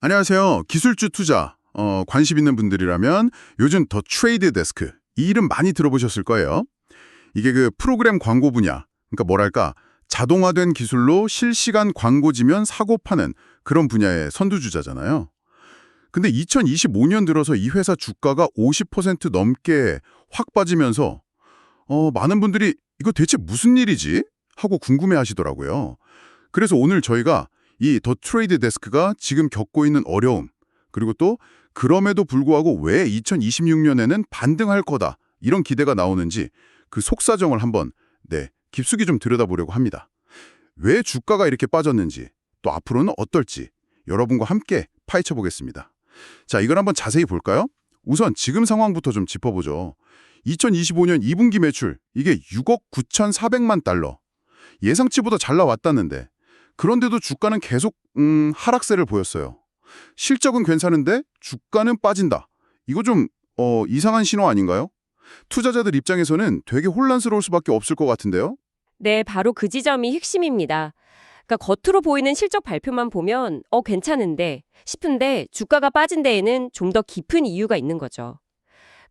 안녕하세요. 기술주 투자. 관심 있는 분들이라면 요즘 더 트레이드 데스크 이 이름 많이 들어보셨을 거예요. 이게 그 프로그램 광고 분야. 그러니까 뭐랄까 자동화된 기술로 실시간 광고지면 사고 파는 그런 분야의 선두주자잖아요. 근데 2025년 들어서 이 회사 주가가 50% 넘게 확 빠지면서 많은 분들이 이거 대체 무슨 일이지? 하고 궁금해 하시더라고요. 그래서 오늘 저희가 이 더 트레이드 데스크가 지금 겪고 있는 어려움, 그리고 또 그럼에도 불구하고 왜 2026년에는 반등할 거다 이런 기대가 나오는지 그 속사정을 한번 깊숙이 좀 들여다보려고 합니다. 왜 주가가 이렇게 빠졌는지, 또 앞으로는 어떨지 여러분과 함께 파헤쳐 보겠습니다. 자, 이걸 한번 자세히 볼까요? 우선 지금 상황부터 좀 짚어보죠. 2025년 2분기 매출, 이게 6억 9,400만 달러. 예상치보다 잘 나왔다는데 그런데도 주가는 계속 하락세를 보였어요. 실적은 괜찮은데 주가는 빠진다. 이거 좀 이상한 신호 아닌가요? 투자자들 입장에서는 되게 혼란스러울 수밖에 없을 것 같은데요. 네, 바로 그 지점이 핵심입니다. 그러니까 겉으로 보이는 실적 발표만 보면 괜찮은데 싶은데 주가가 빠진 데에는 좀 더 깊은 이유가 있는 거죠.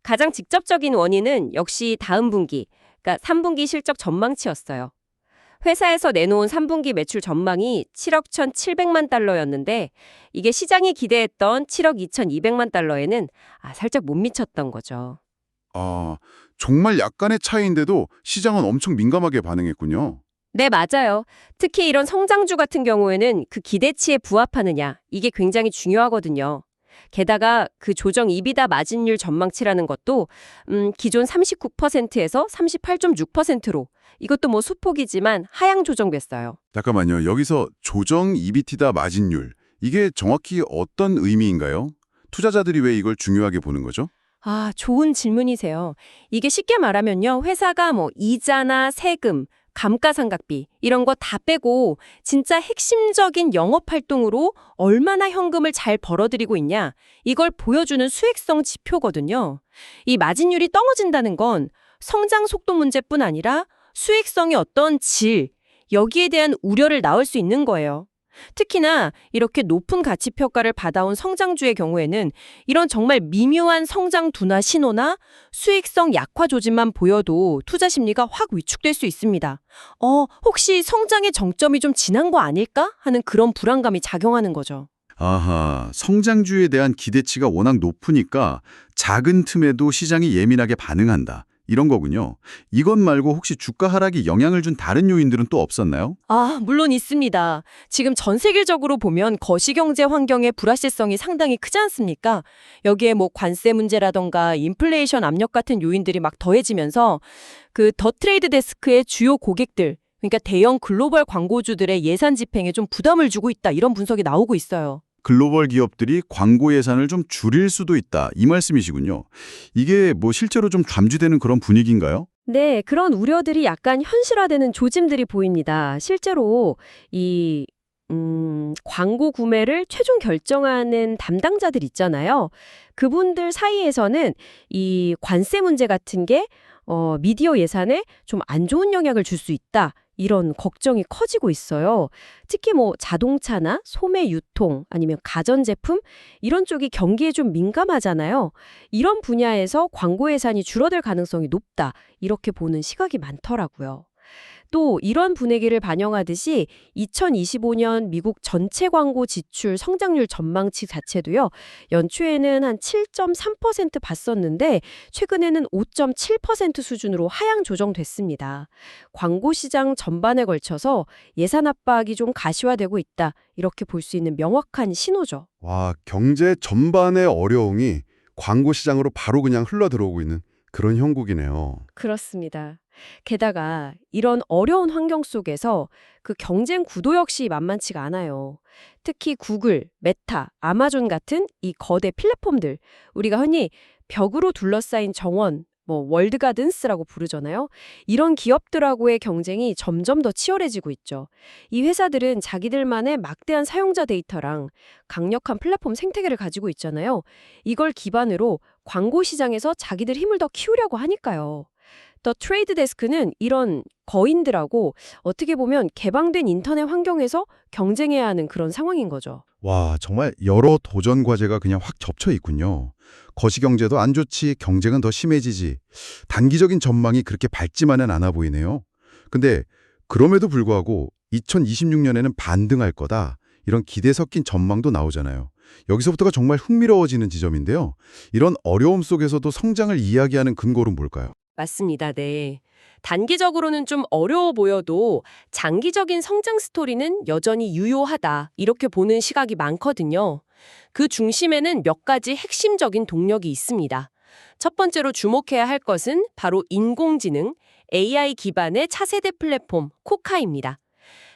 가장 직접적인 원인은 역시 다음 분기, 그러니까 3분기 실적 전망치였어요. 회사에서 내놓은 3분기 매출 전망이 7억 1,700만 달러였는데 이게 시장이 기대했던 7억 2,200만 달러에는 살짝 못 미쳤던 거죠. 아, 정말 약간의 차이인데도 시장은 엄청 민감하게 반응했군요. 네, 맞아요. 특히 이런 성장주 같은 경우에는 그 기대치에 부합하느냐, 이게 굉장히 중요하거든요. 게다가 그 조정 이비다 마진율 전망치라는 것도 기존 39%에서 38.6%로 이것도 뭐 수폭이지만 하향 조정됐어요. 잠깐만요. 여기서 조정 EBITDA 마진율, 이게 정확히 어떤 의미인가요? 투자자들이 왜 이걸 중요하게 보는 거죠? 좋은 질문이세요. 이게 쉽게 말하면요. 회사가 뭐 이자나 세금, 감가상각비 이런 거 다 빼고 진짜 핵심적인 영업활동으로 얼마나 현금을 잘 벌어들이고 있냐 이걸 보여주는 수익성 지표거든요. 이 마진율이 떨어진다는 건 성장 속도 문제뿐 아니라 수익성의 어떤 질, 여기에 대한 우려를 낳을 수 있는 거예요. 특히나 이렇게 높은 가치 평가를 받아온 성장주의 경우에는 이런 정말 미묘한 성장 둔화 신호나 수익성 약화 조짐만 보여도 투자 심리가 확 위축될 수 있습니다. 혹시 성장의 정점이 좀 지난 거 아닐까 하는 그런 불안감이 작용하는 거죠. 아하, 성장주에 대한 기대치가 워낙 높으니까 작은 틈에도 시장이 예민하게 반응한다. 이런 거군요. 이것 말고 혹시 주가 하락이 영향을 준 다른 요인들은 또 없었나요? 물론 있습니다. 지금 전 세계적으로 보면 거시경제 환경의 불확실성이 상당히 크지 않습니까? 여기에 뭐 관세 문제라던가 인플레이션 압력 같은 요인들이 막 더해지면서 그 더 트레이드 데스크의 주요 고객들, 그러니까 대형 글로벌 광고주들의 예산 집행에 좀 부담을 주고 있다 이런 분석이 나오고 있어요. 글로벌 기업들이 광고 예산을 좀 줄일 수도 있다. 이 말씀이시군요. 이게 뭐 실제로 좀 잠재되는 그런 분위기인가요? 네, 그런 우려들이 약간 현실화되는 조짐들이 보입니다. 실제로 이 광고 구매를 최종 결정하는 담당자들 있잖아요. 그분들 사이에서는 이 관세 문제 같은 게 미디어 예산에 좀 안 좋은 영향을 줄 수 있다. 이런 걱정이 커지고 있어요. 특히 뭐 자동차나 소매 유통 아니면 가전제품 이런 쪽이 경기에 좀 민감하잖아요. 이런 분야에서 광고 예산이 줄어들 가능성이 높다. 이렇게 보는 시각이 많더라고요. 또 이런 분위기를 반영하듯이 2025년 미국 전체 광고 지출 성장률 전망치 자체도요. 연초에는 한 7.3% 봤었는데 최근에는 5.7% 수준으로 하향 조정됐습니다. 광고 시장 전반에 걸쳐서 예산 압박이 좀 가시화되고 있다. 이렇게 볼 수 있는 명확한 신호죠. 와, 경제 전반의 어려움이 광고 시장으로 바로 그냥 흘러 들어오고 있는 그런 형국이네요. 그렇습니다. 게다가 이런 어려운 환경 속에서 그 경쟁 구도 역시 만만치가 않아요. 특히 구글, 메타, 아마존 같은 이 거대 플랫폼들, 우리가 흔히 벽으로 둘러싸인 정원, 뭐 월드가든스라고 부르잖아요. 이런 기업들하고의 경쟁이 점점 더 치열해지고 있죠. 이 회사들은 자기들만의 막대한 사용자 데이터랑 강력한 플랫폼 생태계를 가지고 있잖아요. 이걸 기반으로 광고 시장에서 자기들 힘을 더 키우려고 하니까요. 더 트레이드 데스크는 이런 거인들하고 어떻게 보면 개방된 인터넷 환경에서 경쟁해야 하는 그런 상황인 거죠. 와, 정말 여러 도전 과제가 그냥 확 접쳐 있군요. 거시경제도 안 좋지, 경쟁은 더 심해지지. 단기적인 전망이 그렇게 밝지만은 않아 보이네요. 근데 그럼에도 불구하고 2026년에는 반등할 거다. 이런 기대 섞인 전망도 나오잖아요. 여기서부터가 정말 흥미로워지는 지점인데요. 이런 어려움 속에서도 성장을 이야기하는 근거는 뭘까요? 맞습니다. 네. 단기적으로는 좀 어려워 보여도 장기적인 성장 스토리는 여전히 유효하다. 이렇게 보는 시각이 많거든요. 그 중심에는 몇 가지 핵심적인 동력이 있습니다. 첫 번째로 주목해야 할 것은 바로 인공지능, AI 기반의 차세대 플랫폼 코카입니다.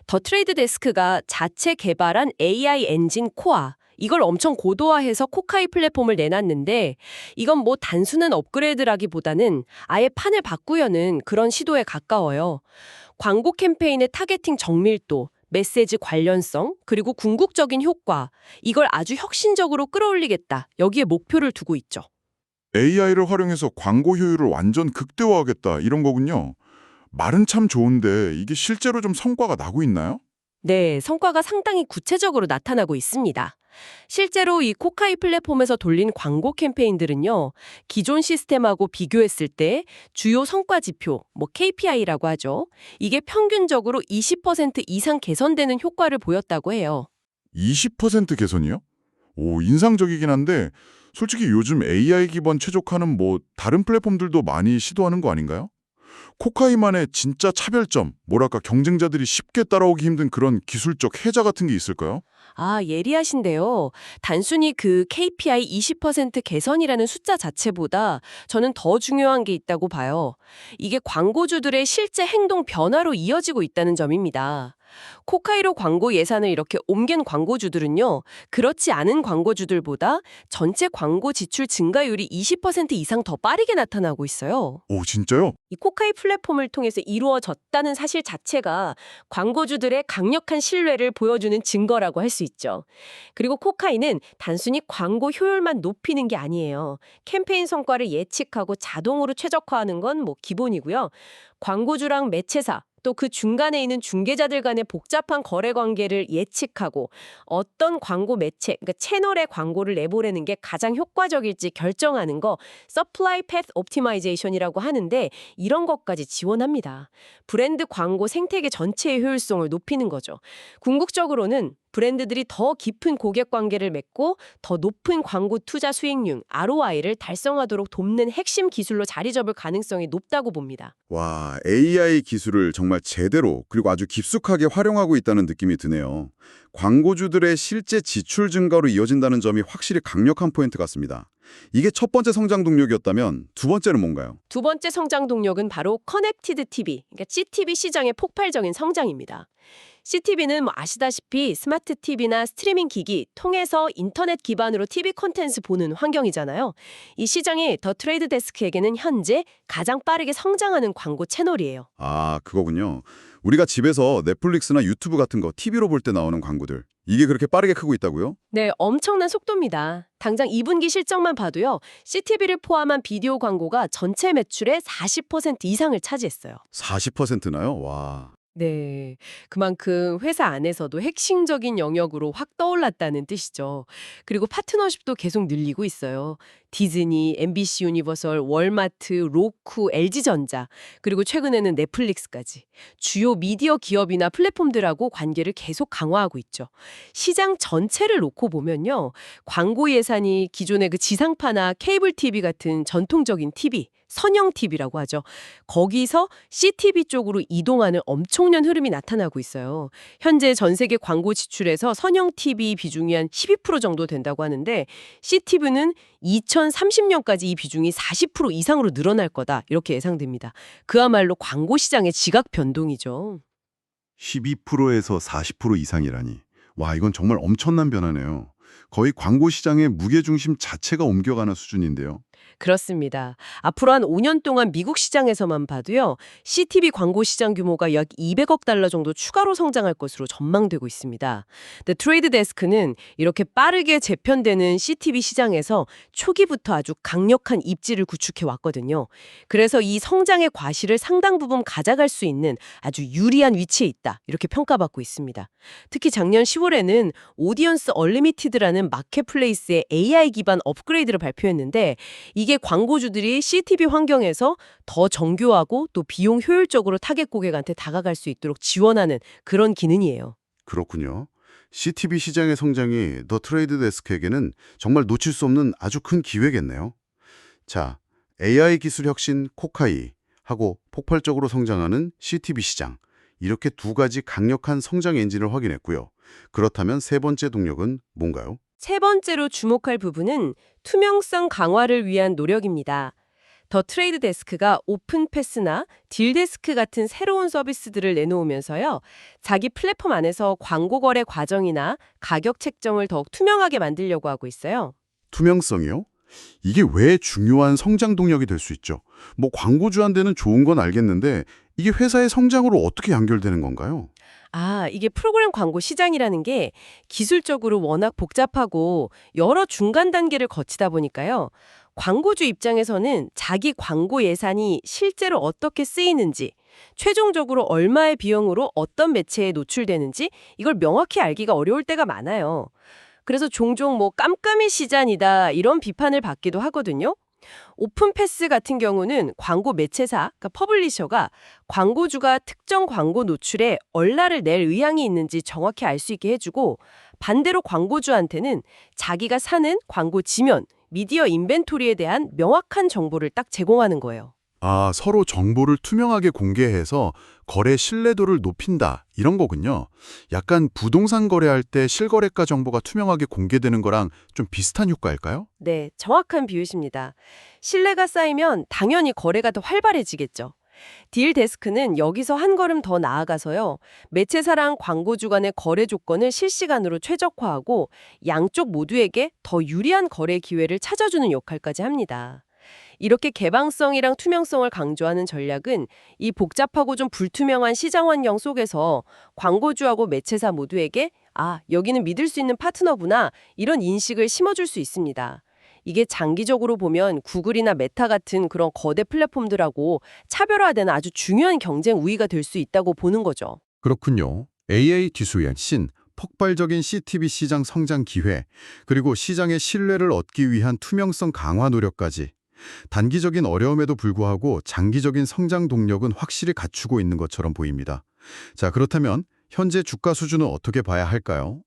더 트레이드 데스크가 자체 개발한 AI 엔진 코아, 이걸 엄청 고도화해서 코카이 플랫폼을 내놨는데 이건 뭐 단순한 업그레이드라기보다는 아예 판을 바꾸려는 그런 시도에 가까워요. 광고 캠페인의 타겟팅 정밀도, 메시지 관련성, 그리고 궁극적인 효과, 이걸 아주 혁신적으로 끌어올리겠다. 여기에 목표를 두고 있죠. AI를 활용해서 광고 효율을 완전 극대화하겠다 이런 거군요. 말은 참 좋은데 이게 실제로 좀 성과가 나고 있나요? 네, 성과가 상당히 구체적으로 나타나고 있습니다. 실제로 이 코카이 플랫폼에서 돌린 광고 캠페인들은요, 기존 시스템하고 비교했을 때 주요 성과 지표, 뭐 KPI라고 하죠. 이게 평균적으로 20% 이상 개선되는 효과를 보였다고 해요. 20% 개선이요? 오, 인상적이긴 한데 솔직히 요즘 AI 기반 최적화는 뭐 다른 플랫폼들도 많이 시도하는 거 아닌가요? 코카이만의 진짜 차별점, 뭐랄까 경쟁자들이 쉽게 따라오기 힘든 그런 기술적 혜자 같은 게 있을까요? 아, 예리하신데요. 단순히 그 KPI 20% 개선이라는 숫자 자체보다 저는 더 중요한 게 있다고 봐요. 이게 광고주들의 실제 행동 변화로 이어지고 있다는 점입니다. 코카이로 광고 예산을 이렇게 옮긴 광고주들은요, 그렇지 않은 광고주들보다 전체 광고 지출 증가율이 20% 이상 더 빠르게 나타나고 있어요. 오, 진짜요? 이 코카이 플랫폼을 통해서 이루어졌다는 사실 자체가 광고주들의 강력한 신뢰를 보여주는 증거라고 할 수 있죠. 그리고 코카이는 단순히 광고 효율만 높이는 게 아니에요. 캠페인 성과를 예측하고 자동으로 최적화하는 건 뭐 기본이고요. 광고주랑 매체사, 또 그 중간에 있는 중개자들 간의 복잡한 거래 관계를 예측하고 어떤 광고 매체, 그러니까 채널에 광고를 내보내는 게 가장 효과적일지 결정하는 거 Supply Path Optimization이라고 하는데 이런 것까지 지원합니다. 브랜드 광고 생태계 전체의 효율성을 높이는 거죠. 궁극적으로는 브랜드들이 더 깊은 고객 관계를 맺고 더 높은 광고 투자 수익률, ROI를 달성하도록 돕는 핵심 기술로 자리 잡을 가능성이 높다고 봅니다. 와, AI 기술을 정말 제대로 그리고 아주 깊숙하게 활용하고 있다는 느낌이 드네요. 광고주들의 실제 지출 증가로 이어진다는 점이 확실히 강력한 포인트 같습니다. 이게 첫 번째 성장 동력이었다면 두 번째는 뭔가요? 두 번째 성장 동력은 바로 커넥티드 TV, 그러니까 CTV 시장의 폭발적인 성장입니다. CTV는 뭐 아시다시피 스마트 TV나 스트리밍 기기 통해서 인터넷 기반으로 TV 콘텐츠 보는 환경이잖아요. 이 시장이 더 트레이드 데스크에게는 현재 가장 빠르게 성장하는 광고 채널이에요. 아, 그거군요. 우리가 집에서 넷플릭스나 유튜브 같은 거 TV로 볼 때 나오는 광고들. 이게 그렇게 빠르게 크고 있다고요? 네, 엄청난 속도입니다. 당장 2분기 실적만 봐도요. CTV를 포함한 비디오 광고가 전체 매출의 40% 이상을 차지했어요. 40%나요? 와. 네, 그만큼 회사 안에서도 핵심적인 영역으로 확 떠올랐다는 뜻이죠. 그리고 파트너십도 계속 늘리고 있어요. 디즈니, MBC 유니버설, 월마트, 로쿠, LG전자, 그리고 최근에는 넷플릭스까지 주요 미디어 기업이나 플랫폼들하고 관계를 계속 강화하고 있죠. 시장 전체를 놓고 보면요. 광고 예산이 기존의 그 지상파나 케이블 TV 같은 전통적인 TV, 선형 TV라고 하죠. 거기서 CTV 쪽으로 이동하는 엄청난 흐름이 나타나고 있어요. 현재 전 세계 광고 지출에서 선형 TV 비중이 한 12% 정도 된다고 하는데 CTV는 2030년까지 이 비중이 40% 이상으로 늘어날 거다. 이렇게 예상됩니다. 그야말로 광고 시장의 지각 변동이죠. 12%에서 40% 이상이라니. 와, 이건 정말 엄청난 변화네요. 거의 광고 시장의 무게중심 자체가 옮겨가는 수준인데요. 그렇습니다. 앞으로 한 5년 동안 미국 시장에서만 봐도요. CTV 광고 시장 규모가 약 200억 달러 정도 추가로 성장할 것으로 전망되고 있습니다. 근데 트레이드 데스크는 이렇게 빠르게 재편되는 CTV 시장에서 초기부터 아주 강력한 입지를 구축해 왔거든요. 그래서 이 성장의 과실을 상당 부분 가져갈 수 있는 아주 유리한 위치에 있다. 이렇게 평가받고 있습니다. 특히 작년 10월에는 오디언스 얼리미티드라는 마켓플레이스의 AI 기반 업그레이드를 발표했는데 이게 광고주들이 CTV 환경에서 더 정교하고 또 비용 효율적으로 타겟 고객한테 다가갈 수 있도록 지원하는 그런 기능이에요. 그렇군요. CTV 시장의 성장이 더 트레이드 데스크에게는 정말 놓칠 수 없는 아주 큰 기회겠네요. 자, AI 기술 혁신 코카이하고 폭발적으로 성장하는 CTV 시장. 이렇게 두 가지 강력한 성장 엔진을 확인했고요. 그렇다면 세 번째 동력은 뭔가요? 세 번째로 주목할 부분은 투명성 강화를 위한 노력입니다. 더 트레이드 데스크가 오픈 패스나 딜 데스크 같은 새로운 서비스들을 내놓으면서요. 자기 플랫폼 안에서 광고 거래 과정이나 가격 책정을 더욱 투명하게 만들려고 하고 있어요. 투명성이요? 이게 왜 중요한 성장 동력이 될 수 있죠? 뭐 광고주한테는 좋은 건 알겠는데 이게 회사의 성장으로 어떻게 연결되는 건가요? 이게 프로그램 광고 시장이라는 게 기술적으로 워낙 복잡하고 여러 중간 단계를 거치다 보니까요. 광고주 입장에서는 자기 광고 예산이 실제로 어떻게 쓰이는지, 최종적으로 얼마의 비용으로 어떤 매체에 노출되는지 이걸 명확히 알기가 어려울 때가 많아요. 그래서 종종 깜깜이 시장이다 이런 비판을 받기도 하거든요. 오픈 패스 같은 경우는 광고 매체사, 그러니까 퍼블리셔가 광고주가 특정 광고 노출에 얼라를 낼 의향이 있는지 정확히 알 수 있게 해주고 반대로 광고주한테는 자기가 사는 광고 지면, 미디어 인벤토리에 대한 명확한 정보를 딱 제공하는 거예요. 서로 정보를 투명하게 공개해서 거래 신뢰도를 높인다 이런 거군요. 약간 부동산 거래할 때 실거래가 정보가 투명하게 공개되는 거랑 좀 비슷한 효과일까요? 네, 정확한 비유십니다. 신뢰가 쌓이면 당연히 거래가 더 활발해지겠죠. 딜 데스크는 여기서 한 걸음 더 나아가서요. 매체사랑 광고주 간의 거래 조건을 실시간으로 최적화하고 양쪽 모두에게 더 유리한 거래 기회를 찾아주는 역할까지 합니다. 이렇게 개방성이랑 투명성을 강조하는 전략은 이 복잡하고 좀 불투명한 시장 환경 속에서 광고주하고 매체사 모두에게 여기는 믿을 수 있는 파트너구나 이런 인식을 심어줄 수 있습니다. 이게 장기적으로 보면 구글이나 메타 같은 그런 거대 플랫폼들하고 차별화되는 아주 중요한 경쟁 우위가 될 수 있다고 보는 거죠. 그렇군요. AI 기술 혁신, 폭발적인 CTV 시장 성장 기회, 그리고 시장의 신뢰를 얻기 위한 투명성 강화 노력까지 단기적인 어려움에도 불구하고 장기적인 성장 동력은 확실히 갖추고 있는 것처럼 보입니다. 자, 그렇다면 현재 주가 수준은 어떻게 봐야 할까요?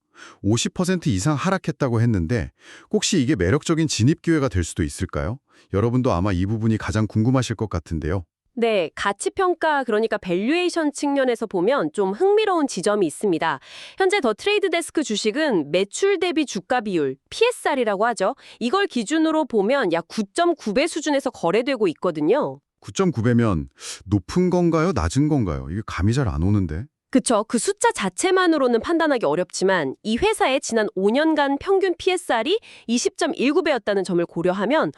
50% 이상 하락했다고 했는데 혹시 이게 매력적인 진입 기회가 될 수도 있을까요? 여러분도 아마 이 부분이 가장 궁금하실 것 같은데요. 네, 가치평가 그러니까 밸류에이션 측면에서 보면 좀 흥미로운 지점이 있습니다. 현재 더 트레이드 데스크 주식은 매출 대비 주가 비율, PSR이라고 하죠. 이걸 기준으로 보면 약 9.9배 수준에서 거래되고 있거든요. 9.9배면 높은 건가요? 낮은 건가요? 이게 감이 잘 안 오는데. 그쵸. 그 숫자 자체만으로는 판단하기 어렵지만 이 회사의 지난 5년간 평균 PSR이 20.19배였다는 점을 고려하면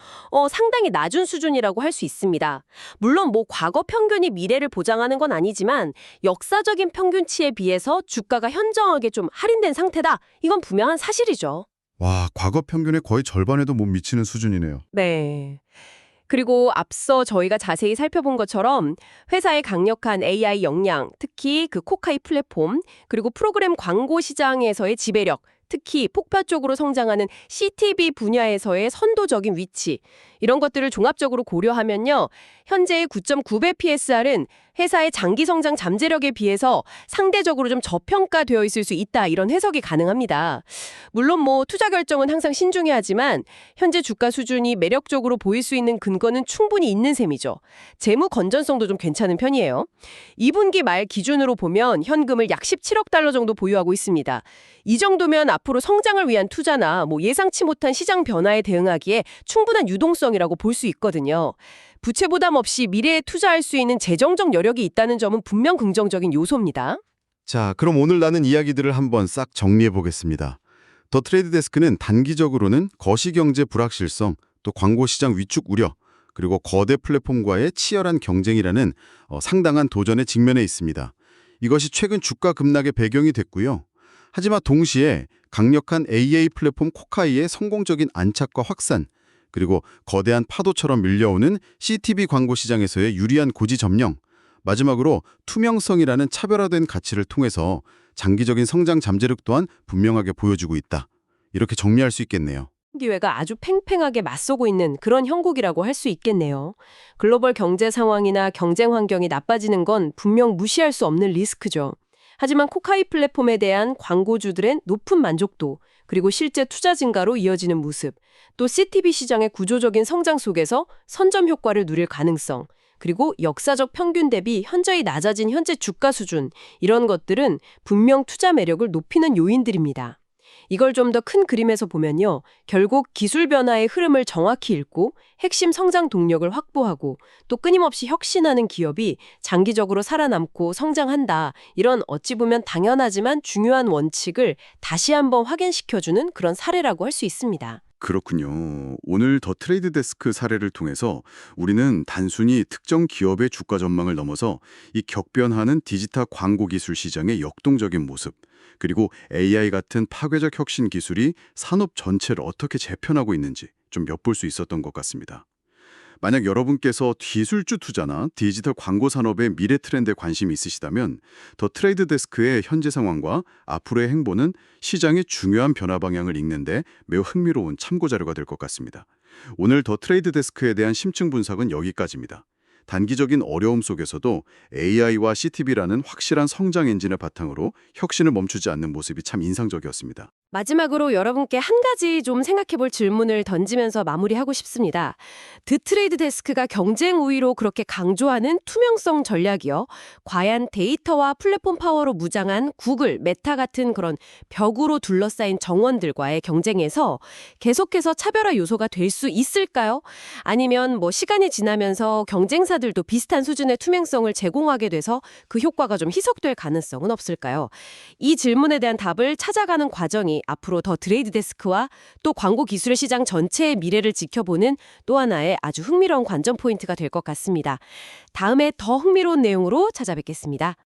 상당히 낮은 수준이라고 할 수 있습니다. 물론 과거 평균이 미래를 보장하는 건 아니지만 역사적인 평균치에 비해서 주가가 현저하게 좀 할인된 상태다. 이건 분명한 사실이죠. 와, 과거 평균의 거의 절반에도 못 미치는 수준이네요. 네. 그리고 앞서 저희가 자세히 살펴본 것처럼 회사의 강력한 AI 역량, 특히 그 코카이 플랫폼, 그리고 프로그램 광고 시장에서의 지배력, 특히 폭발적으로 성장하는 CTV 분야에서의 선도적인 위치, 이런 것들을 종합적으로 고려하면요. 현재의 9.9배 PSR은 회사의 장기 성장 잠재력에 비해서 상대적으로 좀 저평가되어 있을 수 있다. 이런 해석이 가능합니다. 물론 투자 결정은 항상 신중해야 하지만 현재 주가 수준이 매력적으로 보일 수 있는 근거는 충분히 있는 셈이죠. 재무 건전성도 좀 괜찮은 편이에요. 2분기 말 기준으로 보면 현금을 약 17억 달러 정도 보유하고 있습니다. 이 정도면 앞으로 성장을 위한 투자나 예상치 못한 시장 변화에 대응하기에 충분한 유동성이라고 볼 수 있거든요. 부채 부담 없이 미래에 투자할 수 있는 재정적 여력이 있다는 점은 분명 긍정적인 요소입니다. 자, 그럼 오늘 나눈 이야기들을 한번 싹 정리해 보겠습니다. 더 트레이드 데스크는 단기적으로는 거시경제 불확실성, 또 광고 시장 위축 우려, 그리고 거대 플랫폼과의 치열한 경쟁이라는 상당한 도전에 직면해 있습니다. 이것이 최근 주가 급락의 배경이 됐고요. 하지만 동시에 강력한 AI 플랫폼 코카이의 성공적인 안착과 확산, 그리고 거대한 파도처럼 밀려오는 CTV 광고 시장에서의 유리한 고지 점령, 마지막으로 투명성이라는 차별화된 가치를 통해서 장기적인 성장 잠재력 또한 분명하게 보여주고 있다. 이렇게 정리할 수 있겠네요. 기회가 아주 팽팽하게 맞서고 있는 그런 형국이라고 할 수 있겠네요. 글로벌 경제 상황이나 경쟁 환경이 나빠지는 건 분명 무시할 수 없는 리스크죠. 하지만 코카이 플랫폼에 대한 광고주들의 높은 만족도, 그리고 실제 투자 증가로 이어지는 모습, 또 CTV 시장의 구조적인 성장 속에서 선점 효과를 누릴 가능성, 그리고 역사적 평균 대비 현저히 낮아진 현재 주가 수준, 이런 것들은 분명 투자 매력을 높이는 요인들입니다. 이걸 좀 더 큰 그림에서 보면요. 결국 기술 변화의 흐름을 정확히 읽고 핵심 성장 동력을 확보하고 또 끊임없이 혁신하는 기업이 장기적으로 살아남고 성장한다. 이런 어찌 보면 당연하지만 중요한 원칙을 다시 한번 확인시켜주는 그런 사례라고 할 수 있습니다. 그렇군요. 오늘 더 트레이드 데스크 사례를 통해서 우리는 단순히 특정 기업의 주가 전망을 넘어서 이 격변하는 디지털 광고 기술 시장의 역동적인 모습, 그리고 AI 같은 파괴적 혁신 기술이 산업 전체를 어떻게 재편하고 있는지 좀 엿볼 수 있었던 것 같습니다. 만약 여러분께서 기술주 투자나 디지털 광고 산업의 미래 트렌드에 관심이 있으시다면 더 트레이드 데스크의 현재 상황과 앞으로의 행보는 시장의 중요한 변화 방향을 읽는데 매우 흥미로운 참고 자료가 될 것 같습니다. 오늘 더 트레이드 데스크에 대한 심층 분석은 여기까지입니다. 단기적인 어려움 속에서도 AI와 CTV라는 확실한 성장 엔진을 바탕으로 혁신을 멈추지 않는 모습이 참 인상적이었습니다. 마지막으로 여러분께 한 가지 좀 생각해볼 질문을 던지면서 마무리하고 싶습니다. 드 트레이드 데스크가 경쟁 우위로 그렇게 강조하는 투명성 전략이요. 과연 데이터와 플랫폼 파워로 무장한 구글, 메타 같은 그런 벽으로 둘러싸인 정원들과의 경쟁에서 계속해서 차별화 요소가 될 수 있을까요? 아니면 시간이 지나면서 경쟁사들도 비슷한 수준의 투명성을 제공하게 돼서 그 효과가 좀 희석될 가능성은 없을까요? 이 질문에 대한 답을 찾아가는 과정이 앞으로 더 트레이드 데스크와 또 광고 기술의 시장 전체의 미래를 지켜보는 또 하나의 아주 흥미로운 관전 포인트가 될 것 같습니다. 다음에 더 흥미로운 내용으로 찾아뵙겠습니다.